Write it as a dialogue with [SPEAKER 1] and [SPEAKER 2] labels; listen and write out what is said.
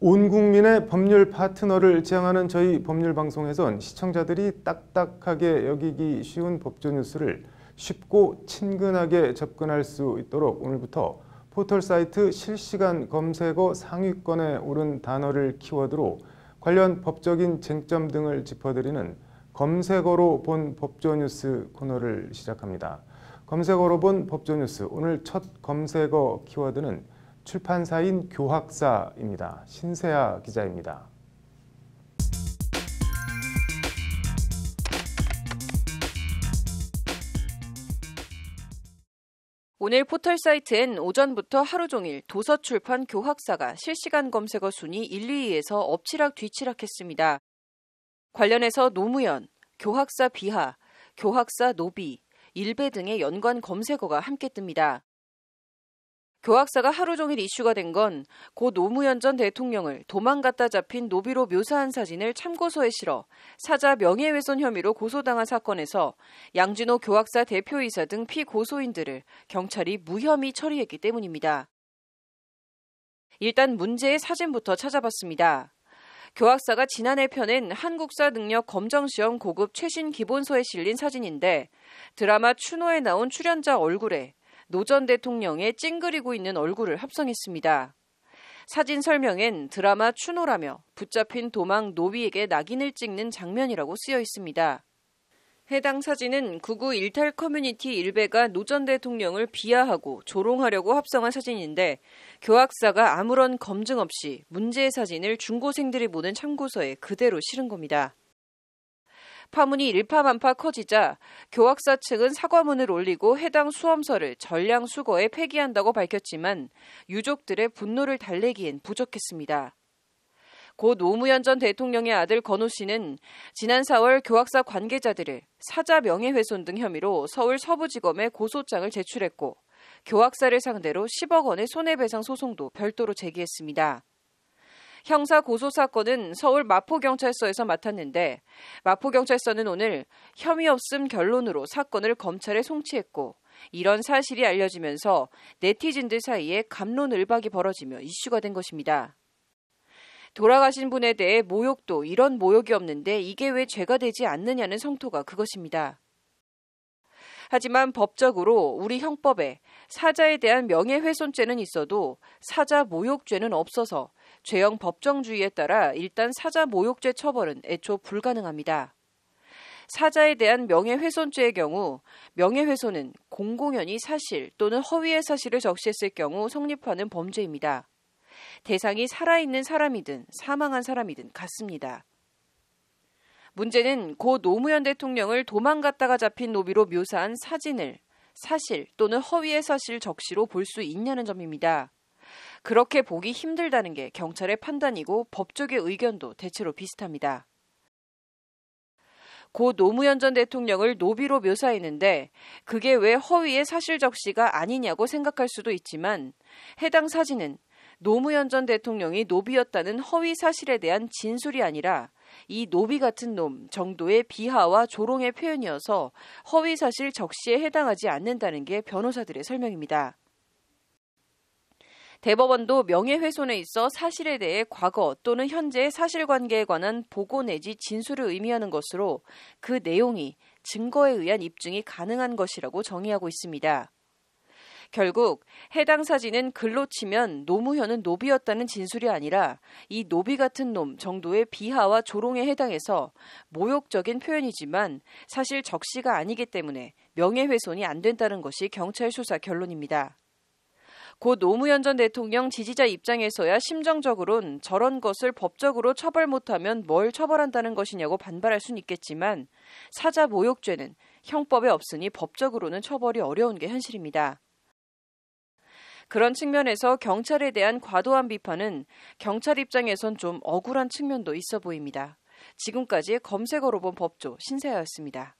[SPEAKER 1] 온 국민의 법률 파트너를 지향하는 저희 법률 방송에선 시청자들이 딱딱하게 여기기 쉬운 법조 뉴스를 쉽고 친근하게 접근할 수 있도록 오늘부터 포털 사이트 실시간 검색어 상위권에 오른 단어를 키워드로 관련 법적인 쟁점 등을 짚어드리는 검색어로 본 법조 뉴스 코너를 시작합니다. 검색어로 본 법조 뉴스, 오늘 첫 검색어 키워드는 출판사인 교학사입니다. 신세아 기자입니다.
[SPEAKER 2] 오늘 포털 사이트엔 오전부터 하루 종일 도서출판 교학사가 실시간 검색어 순위 1, 2위에서 엎치락 뒤치락했습니다. 관련해서 노무현, 교학사 비하, 교학사 노비, 일배 등의 연관 검색어가 함께 뜹니다. 교학사가 하루 종일 이슈가 된 건 고 노무현 전 대통령을 도망갔다 잡힌 노비로 묘사한 사진을 참고서에 실어 사자 명예훼손 혐의로 고소당한 사건에서 양진호 교학사 대표이사 등 피고소인들을 경찰이 무혐의 처리했기 때문입니다. 일단 문제의 사진부터 찾아봤습니다. 교학사가 지난해 펴낸 한국사 능력 검정시험 고급 최신 기본서에 실린 사진인데 드라마 추노에 나온 출연자 얼굴에 노 전 대통령의 찡그리고 있는 얼굴을 합성했습니다. 사진 설명엔 드라마 추노라며 붙잡힌 도망 노비에게 낙인을 찍는 장면이라고 쓰여 있습니다. 해당 사진은 구구 일탈 커뮤니티 일베가 노 전 대통령을 비하하고 조롱하려고 합성한 사진인데 교학사가 아무런 검증 없이 문제의 사진을 중고생들이 보는 참고서에 그대로 실은 겁니다. 파문이 일파만파 커지자 교학사 측은 사과문을 올리고 해당 수험서를 전량 수거해 폐기한다고 밝혔지만 유족들의 분노를 달래기엔 부족했습니다. 고 노무현 전 대통령의 아들 건호 씨는 지난 4월 교학사 관계자들을 사자 명예훼손 등 혐의로 서울 서부지검에 고소장을 제출했고 교학사를 상대로 10억 원의 손해배상 소송도 별도로 제기했습니다. 형사 고소 사건은 서울 마포경찰서에서 맡았는데 마포경찰서는 오늘 혐의 없음 결론으로 사건을 검찰에 송치했고 이런 사실이 알려지면서 네티즌들 사이에 갑론을박이 벌어지며 이슈가 된 것입니다. 돌아가신 분에 대해 모욕도 이런 모욕이 없는데 이게 왜 죄가 되지 않느냐는 성토가 그것입니다. 하지만 법적으로 우리 형법에 사자에 대한 명예훼손죄는 있어도 사자 모욕죄는 없어서 죄형 법정주의에 따라 일단 사자 모욕죄 처벌은 애초 불가능합니다. 사자에 대한 명예훼손죄의 경우 명예훼손은 공공연히 사실 또는 허위의 사실을 적시했을 경우 성립하는 범죄입니다. 대상이 살아있는 사람이든 사망한 사람이든 같습니다. 문제는 고 노무현 대통령을 도망갔다가 잡힌 노비로 묘사한 사진을 사실 또는 허위의 사실 적시로 볼 수 있냐는 점입니다. 그렇게 보기 힘들다는 게 경찰의 판단이고 법조계 의견도 대체로 비슷합니다. 고 노무현 전 대통령을 노비로 묘사했는데 그게 왜 허위의 사실 적시가 아니냐고 생각할 수도 있지만 해당 사진은 노무현 전 대통령이 노비였다는 허위 사실에 대한 진술이 아니라 이 노비 같은 놈 정도의 비하와 조롱의 표현이어서 허위 사실 적시에 해당하지 않는다는 게 변호사들의 설명입니다. 대법원도 명예훼손에 있어 사실에 대해 과거 또는 현재의 사실관계에 관한 보고 내지 진술을 의미하는 것으로 그 내용이 증거에 의한 입증이 가능한 것이라고 정의하고 있습니다. 결국 해당 사진은 글로 치면 노무현은 노비였다는 진술이 아니라 이 노비 같은 놈 정도의 비하와 조롱에 해당해서 모욕적인 표현이지만 사실 적시가 아니기 때문에 명예훼손이 안 된다는 것이 경찰 수사 결론입니다. 고 노무현 전 대통령 지지자 입장에서야 심정적으론 저런 것을 법적으로 처벌 못하면 뭘 처벌한다는 것이냐고 반발할 수는 있겠지만 사자 모욕죄는 형법에 없으니 법적으로는 처벌이 어려운 게 현실입니다. 그런 측면에서 경찰에 대한 과도한 비판은 경찰 입장에선 좀 억울한 측면도 있어 보입니다. 지금까지 검색어로 본 법조 신세아였습니다.